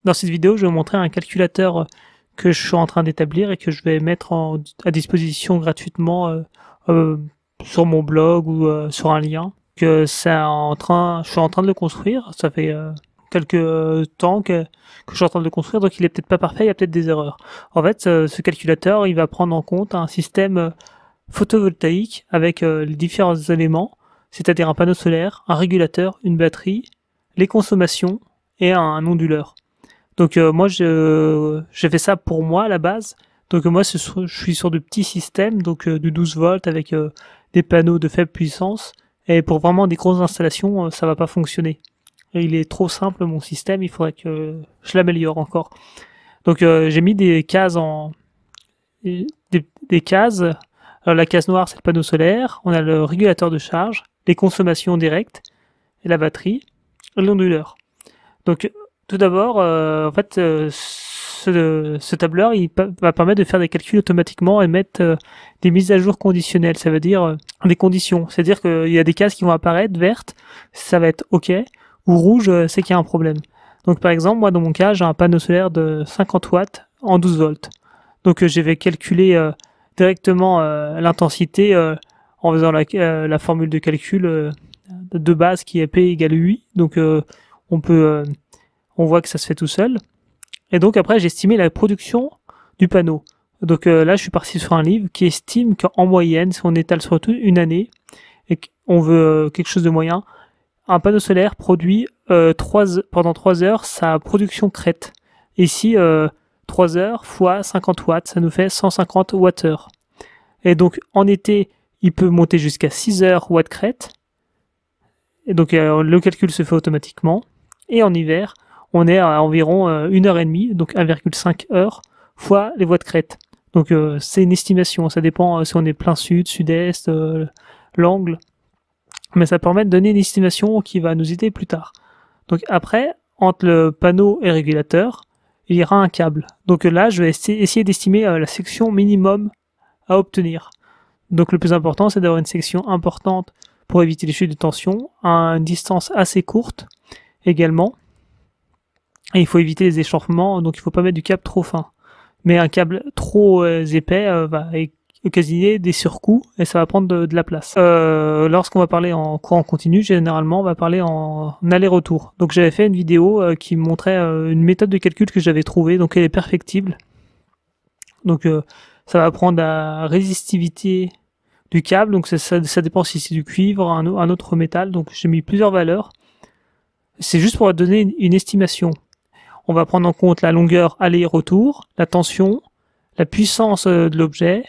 Dans cette vidéo, je vais vous montrer un calculateur que je suis en train d'établir et que je vais mettre à disposition gratuitement sur mon blog ou sur un lien. Je suis en train de le construire. Ça fait quelques temps que je suis en train de le construire, donc il est peut-être pas parfait, il y a peut-être des erreurs. En fait, ce calculateur, il va prendre en compte un système photovoltaïque avec les différents éléments, c'est-à-dire un panneau solaire, un régulateur, une batterie, les consommations et un onduleur. Donc moi j'ai fait ça pour moi à la base. Donc moi je suis sur de petits systèmes, donc de 12 volts avec des panneaux de faible puissance. Et pour vraiment des grosses installations, ça va pas fonctionner. Et il est trop simple mon système, il faudrait que je l'améliore encore. Donc j'ai mis des cases des cases. Alors la case noire c'est le panneau solaire, on a le régulateur de charge, les consommations directes, et la batterie, et l'onduleur. Donc tout d'abord, en fait, ce tableur il va permettre de faire des calculs automatiquement et mettre des mises à jour conditionnelles. Ça veut dire des conditions. C'est-à-dire qu'il y a des cases qui vont apparaître vertes, ça va être OK, ou rouge, c'est qu'il y a un problème. Donc par exemple, moi dans mon cas, j'ai un panneau solaire de 50 watts en 12 volts. Donc je vais calculer directement l'intensité en faisant la formule de calcul de base qui est P égale UI. Donc on voit que ça se fait tout seul. Et donc après, j'ai estimé la production du panneau. Donc là, je suis parti sur un livre qui estime qu'en moyenne, si on étale sur toute une année, et qu'on veut quelque chose de moyen, un panneau solaire produit pendant 3 heures sa production crête. Ici, 3 heures fois 50 watts, ça nous fait 150 Wh. Et donc en été, il peut monter jusqu'à 6 heures Watt crête. Et donc le calcul se fait automatiquement. Et en hiver, on est à environ 1h30, donc 1,5 heures, fois les watts crête. Donc c'est une estimation, ça dépend si on est plein sud, sud-est, l'angle. Mais ça permet de donner une estimation qui va nous aider plus tard. Donc après, entre le panneau et le régulateur, il y aura un câble. Donc là, je vais essayer d'estimer la section minimum à obtenir. Donc le plus important, c'est d'avoir une section importante pour éviter les chutes de tension, à une distance assez courte également. Et il faut éviter les échauffements, donc il ne faut pas mettre du câble trop fin. Mais un câble trop épais va occasionner des surcoûts et ça va prendre de la place. Lorsqu'on va parler en courant continu, généralement on va parler en aller-retour. Donc j'avais fait une vidéo qui montrait une méthode de calcul que j'avais trouvée, donc elle est perfectible. Donc ça va prendre la résistivité du câble, donc ça dépend si c'est du cuivre, un autre métal, donc j'ai mis plusieurs valeurs. C'est juste pour donner une estimation. On va prendre en compte la longueur aller-retour, la tension, la puissance de l'objet,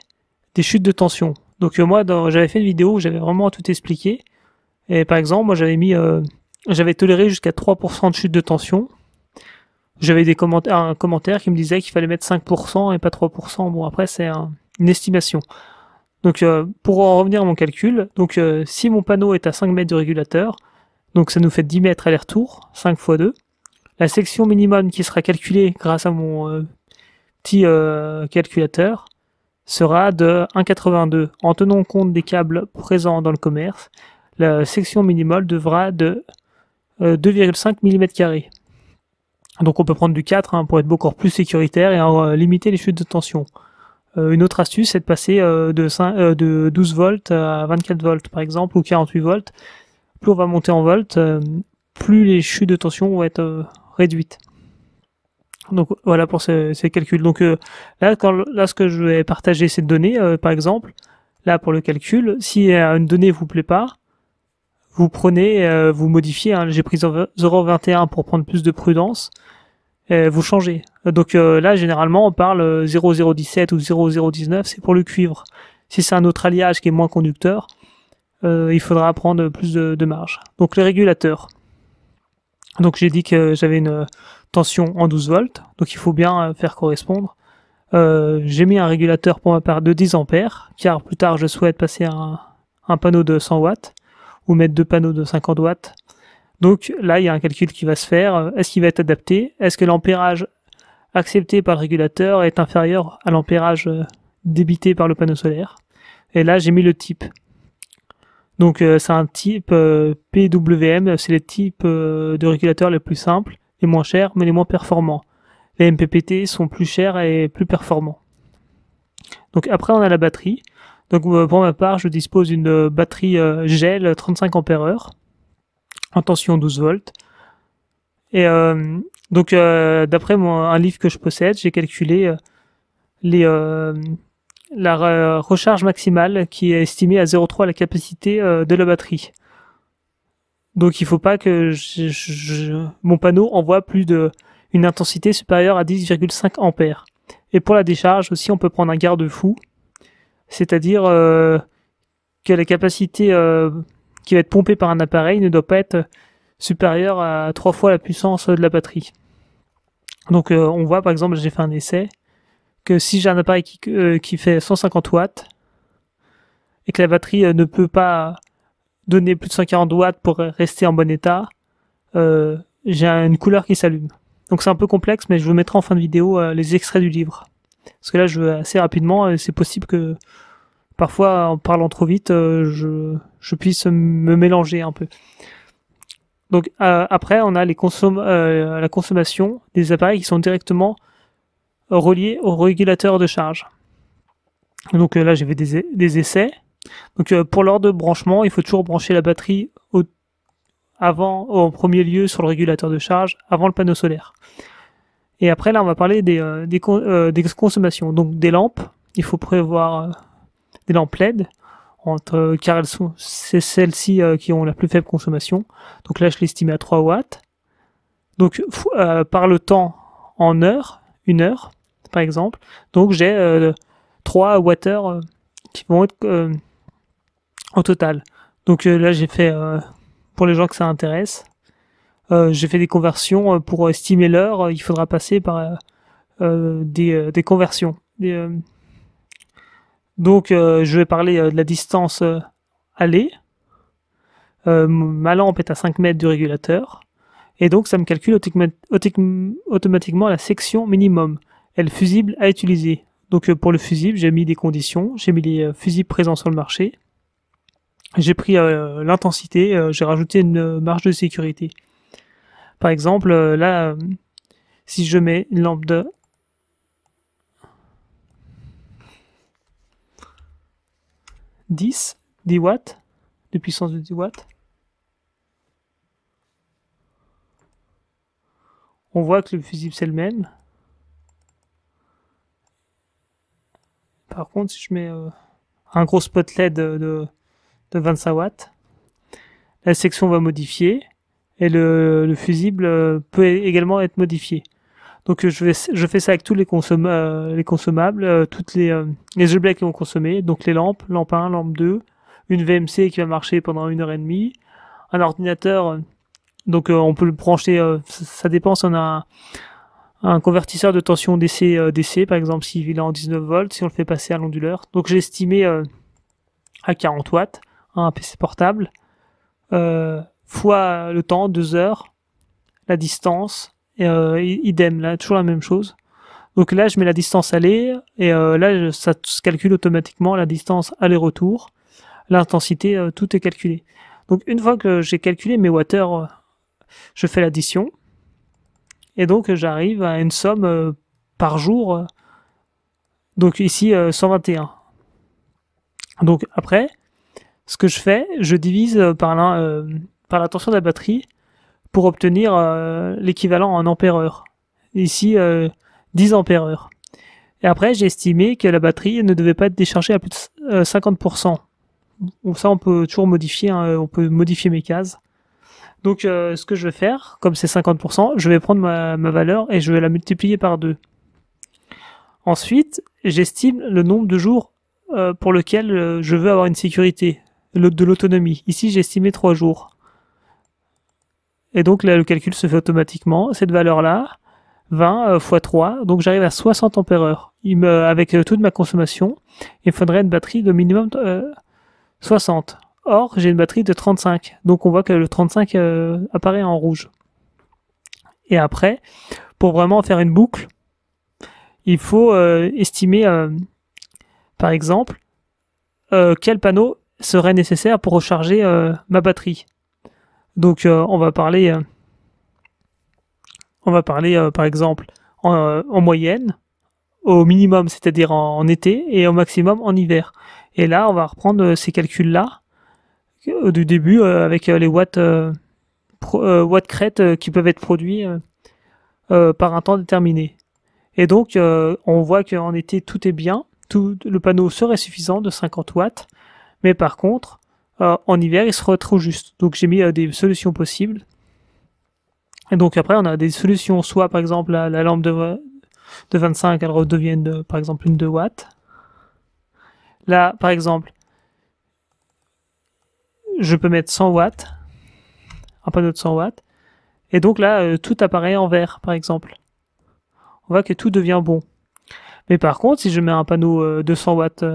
des chutes de tension. Donc moi, j'avais fait une vidéo où j'avais vraiment tout expliqué. Et par exemple, moi j'avais toléré jusqu'à 3% de chute de tension. J'avais un commentaire qui me disait qu'il fallait mettre 5% et pas 3%. Bon, après c'est une estimation. Donc pour en revenir à mon calcul, donc si mon panneau est à 5 mètres du régulateur, donc ça nous fait 10 mètres aller-retour, 5 x 2. La section minimum qui sera calculée grâce à mon petit calculateur sera de 1,82. En tenant compte des câbles présents dans le commerce, la section minimale devra de 2,5 mm². Donc on peut prendre du 4 pour être encore plus sécuritaire et limiter les chutes de tension. Une autre astuce, c'est de passer de 12 volts à 24 volts par exemple, ou 48 volts. Plus on va monter en volts, plus les chutes de tension vont être réduites. Donc voilà pour ces calculs. Donc là, ce que je vais partager ces données, par exemple, là pour le calcul, si une donnée vous plaît pas, vous prenez, vous modifiez. J'ai pris 0,21 pour prendre plus de prudence. Vous changez. Donc là, généralement, on parle 0,017 ou 0,019, c'est pour le cuivre. Si c'est un autre alliage qui est moins conducteur, il faudra prendre plus de marge. Donc le régulateur. Donc j'ai dit que j'avais une tension en 12 volts, donc il faut bien faire correspondre. J'ai mis un régulateur pour ma part de 10 ampères, car plus tard je souhaite passer à un panneau de 100 watts, ou mettre 2 panneaux de 50 watts. Donc là il y a un calcul qui va se faire. Est-ce qu'il va être adapté? Est-ce que l'ampérage accepté par le régulateur est inférieur à l'ampérage débité par le panneau solaire? Et là j'ai mis le type. Donc c'est un type PWM, c'est les types de régulateurs les plus simples, les moins chers, mais les moins performants. les MPPT sont plus chers et plus performants. Donc après on a la batterie. Donc pour ma part, je dispose d'une batterie gel 35 ampères en tension 12 volts. Et donc d'après un livre que je possède, j'ai calculé la recharge maximale qui est estimée à 0,3 la capacité de la batterie. Donc il faut pas que mon panneau envoie plus de une intensité supérieure à 10,5 ampères. Et pour la décharge aussi, on peut prendre un garde-fou, c'est-à-dire que la capacité qui va être pompée par un appareil ne doit pas être supérieure à 3 fois la puissance de la batterie. Donc on voit par exemple, j'ai fait un essai, que si j'ai un appareil qui fait 150 watts et que la batterie ne peut pas donner plus de 140 watts pour rester en bon état, j'ai une couleur qui s'allume. Donc c'est un peu complexe, mais je vous mettrai en fin de vidéo les extraits du livre. Parce que là, je veux assez rapidement, et c'est possible que parfois, en parlant trop vite, je puisse me mélanger un peu. Donc après, on a la consommation des appareils qui sont directement reliés au régulateur de charge. Donc là, j'ai fait des essais. Donc pour l'ordre de branchement, il faut toujours brancher la batterie en premier lieu sur le régulateur de charge, avant le panneau solaire. Et après là, on va parler des consommations. Donc des lampes, il faut prévoir des lampes LED, car c'est celles-ci qui ont la plus faible consommation. Donc là, je l'estimais à 3 watts. Donc par le temps en heure, 1 heure par exemple. Donc j'ai 3 Wh qui vont être au total. Donc là, j'ai fait, pour les gens que ça intéresse, j'ai fait des conversions pour estimer l'heure. Il faudra passer par des conversions. Donc je vais parler de la distance aller. Ma lampe est à 5 mètres du régulateur. Et donc ça me calcule automatiquement la section minimum. Et le fusible à utiliser. Donc pour le fusible, j'ai mis des conditions. J'ai mis les fusibles présents sur le marché. J'ai pris l'intensité, j'ai rajouté une marge de sécurité. Par exemple, là, si je mets une lampe de 10 watts, de puissance de 10 watts, on voit que le fusible c'est le même. Par contre, si je mets un gros spot LED de 25 watts, la section va modifier et le fusible peut également être modifié. Donc je fais ça avec tous les consommables, toutes les objets qui vont consommer, donc les lampes, lampe 1, lampe 2, une VMC qui va marcher pendant 1h30, un ordinateur, donc on peut le brancher, ça dépend si on a un convertisseur de tension DC par exemple s'il est en 19 volts, si on le fait passer à l'onduleur. Donc j'ai estimé à 40 watts, un PC portable, fois le temps, 2 heures, la distance, idem, là, toujours la même chose. Donc là, je mets la distance aller, et là, ça se calcule automatiquement la distance aller-retour, l'intensité, tout est calculé. Donc une fois que j'ai calculé mes wattheures, je fais l'addition, et donc j'arrive à une somme par jour, donc ici 121. Donc après, ce que je fais, je divise par la tension de la batterie pour obtenir l'équivalent en ampères-heure. Ici, 10 ampères-heure. Et après, j'ai estimé que la batterie ne devait pas être déchargée à plus de 50%. Donc ça, on peut toujours modifier, hein, on peut modifier mes cases. Donc, ce que je vais faire, comme c'est 50%, je vais prendre ma valeur et je vais la multiplier par 2. Ensuite, j'estime le nombre de jours pour lequel je veux avoir une sécurité, de l'autonomie. Ici, j'ai estimé 3 jours. Et donc là, le calcul se fait automatiquement. Cette valeur-là, 20 x 3, donc j'arrive à 60 ampères-heure. Avec toute ma consommation, il faudrait une batterie de minimum 60. Or, j'ai une batterie de 35. Donc on voit que le 35 apparaît en rouge. Et après, pour vraiment faire une boucle, il faut estimer, par exemple, quel panneau serait nécessaire pour recharger ma batterie. Donc on va parler par exemple, en moyenne, au minimum, c'est-à-dire en été, et au maximum en hiver. Et là, on va reprendre ces calculs-là du début avec les watts crête qui peuvent être produits par un temps déterminé. Et donc, on voit qu'en été, tout est bien, le panneau serait suffisant de 50 watts, mais par contre, en hiver, il serait trop juste. Donc, j'ai mis des solutions possibles. Et donc, après, on a des solutions, soit par exemple, la lampe de 25, elle redevienne par exemple une 2 watts. Là, par exemple, je peux mettre 100 watts, un panneau de 100 watts, et donc là, tout apparaît en vert, par exemple. On voit que tout devient bon. Mais par contre, si je mets un panneau de 100 watts,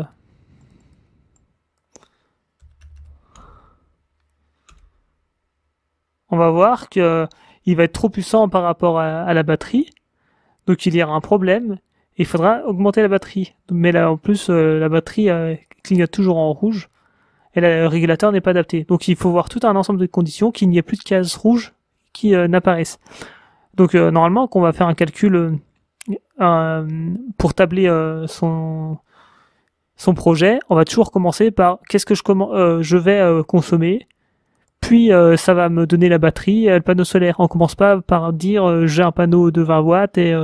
on va voir que il va être trop puissant par rapport à la batterie, donc il y aura un problème, et il faudra augmenter la batterie. Mais là, en plus, la batterie clignote toujours en rouge, et le régulateur n'est pas adapté. Donc il faut voir tout un ensemble de conditions, qu'il n'y ait plus de cases rouges qui n'apparaissent. Donc normalement, quand on va faire un calcul pour tabler son projet, on va toujours commencer par qu'est-ce que je vais consommer, puis ça va me donner la batterie et le panneau solaire. On commence pas par dire j'ai un panneau de 20 watts et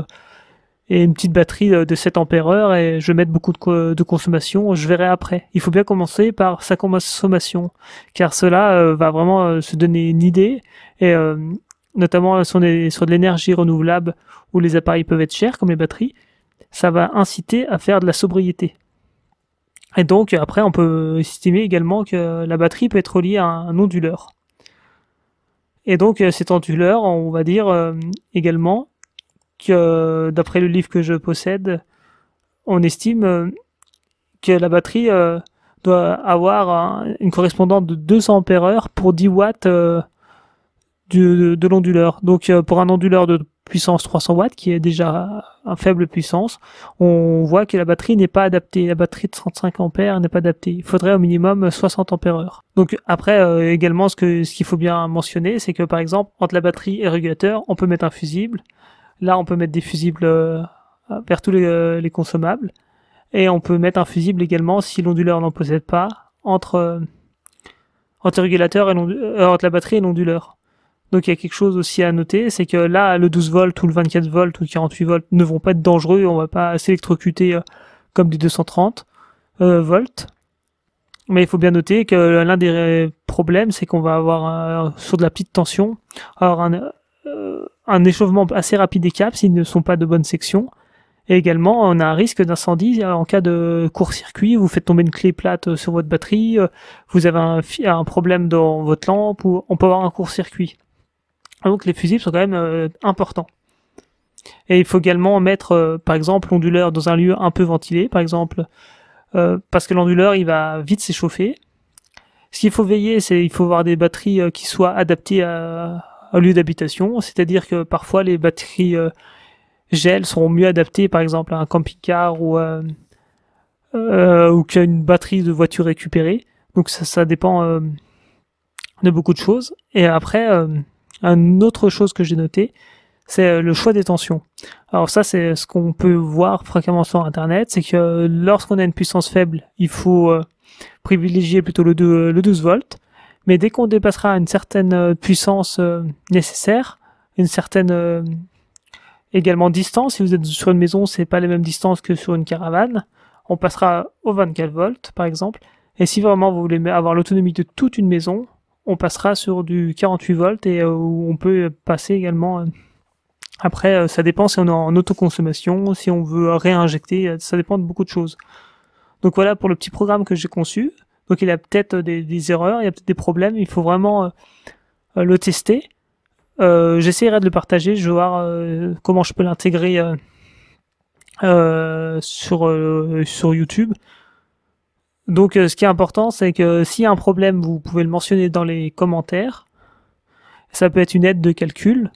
une petite batterie de 7 ampères et je vais mettre beaucoup de consommation, je verrai après. Il faut bien commencer par sa consommation, car cela va vraiment se donner une idée, et notamment sur de l'énergie renouvelable où les appareils peuvent être chers, comme les batteries, ça va inciter à faire de la sobriété. Et donc après, on peut estimer également que la batterie peut être reliée à un onduleur. Et donc cet onduleur, on va dire également que d'après le livre que je possède, on estime que la batterie doit avoir une correspondante de 200 ampères pour 10 watts de l'onduleur. Donc pour un onduleur de puissance 300 watts, qui est déjà une faible puissance, on voit que la batterie n'est pas adaptée. La batterie de 35 ampères n'est pas adaptée. Il faudrait au minimum 60 ampères. Donc après, également, ce qu'il faut bien mentionner, c'est que par exemple, entre la batterie et le régulateur, on peut mettre un fusible. Là, on peut mettre des fusibles vers tous les consommables. Et on peut mettre un fusible également, si l'onduleur n'en possède pas, entre le régulateur et entre la batterie et l'onduleur. Donc il y a quelque chose aussi à noter, c'est que là, le 12 volts ou le 24 volts ou le 48 volts ne vont pas être dangereux, on va pas s'électrocuter comme des 230 volts. Mais il faut bien noter que l'un des problèmes, c'est qu'on va avoir sur de la petite tension, avoir un échauffement assez rapide des câbles s'ils ne sont pas de bonne section. Et également, on a un risque d'incendie en cas de court-circuit. Vous faites tomber une clé plate sur votre batterie, vous avez un problème dans votre lampe, ou on peut avoir un court-circuit. Donc les fusibles sont quand même importants. Et il faut également mettre, par exemple, l'onduleur dans un lieu un peu ventilé, par exemple, parce que l'onduleur, il va vite s'échauffer. Ce qu'il faut veiller, c'est il faut avoir des batteries qui soient adaptées à lieu d'habitation, c'est-à-dire que parfois les batteries gel seront mieux adaptées, par exemple, à un camping-car ou qu'à une batterie de voiture récupérée. Donc ça dépend de beaucoup de choses. Et après, une autre chose que j'ai noté, c'est le choix des tensions. Alors ça, c'est ce qu'on peut voir fréquemment sur Internet, c'est que lorsqu'on a une puissance faible, il faut privilégier plutôt le 12 volts. Mais dès qu'on dépassera une certaine puissance nécessaire, une certaine également distance, si vous êtes sur une maison, c'est pas les mêmes distances que sur une caravane, on passera au 24 volts par exemple. Et si vraiment vous voulez avoir l'autonomie de toute une maison, on passera sur du 48 volts et où on peut passer également. Après, ça dépend si on est en autoconsommation, si on veut réinjecter, ça dépend de beaucoup de choses. Donc voilà pour le petit programme que j'ai conçu. Donc il y a peut-être des erreurs, il y a peut-être des problèmes, il faut vraiment le tester. J'essaierai de le partager, je vais voir comment je peux l'intégrer sur YouTube. Donc ce qui est important, c'est que s'il y a un problème, vous pouvez le mentionner dans les commentaires. Ça peut être une aide de calcul.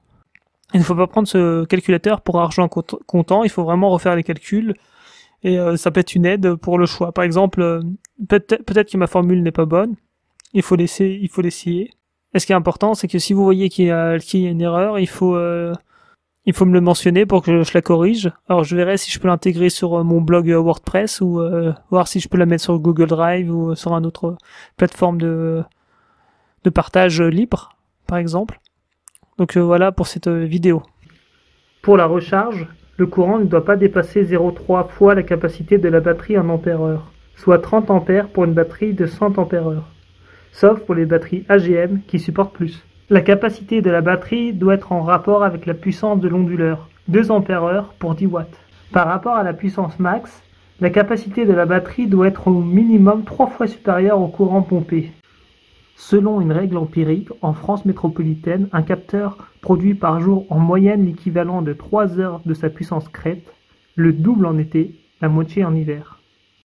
Il ne faut pas prendre ce calculateur pour argent comptant, il faut vraiment refaire les calculs. Et ça peut être une aide pour le choix. Par exemple, peut-être que ma formule n'est pas bonne. Il faut l'essayer. Et ce qui est important, c'est que si vous voyez qu'il y a une erreur, il faut Il faut me le mentionner pour que je la corrige. Alors je verrai si je peux l'intégrer sur mon blog WordPress ou voir si je peux la mettre sur Google Drive ou sur une autre plateforme de partage libre, par exemple. Donc voilà pour cette vidéo. Pour la recharge, le courant ne doit pas dépasser 0,3 fois la capacité de la batterie en ampères-heure, soit 30 ampères pour une batterie de 100 ampères-heure, sauf pour les batteries AGM qui supportent plus. La capacité de la batterie doit être en rapport avec la puissance de l'onduleur, 2 ampères-heure pour 10 watts. Par rapport à la puissance max, la capacité de la batterie doit être au minimum 3 fois supérieure au courant pompé. Selon une règle empirique, en France métropolitaine, un capteur produit par jour en moyenne l'équivalent de 3 heures de sa puissance crête, le double en été, la moitié en hiver.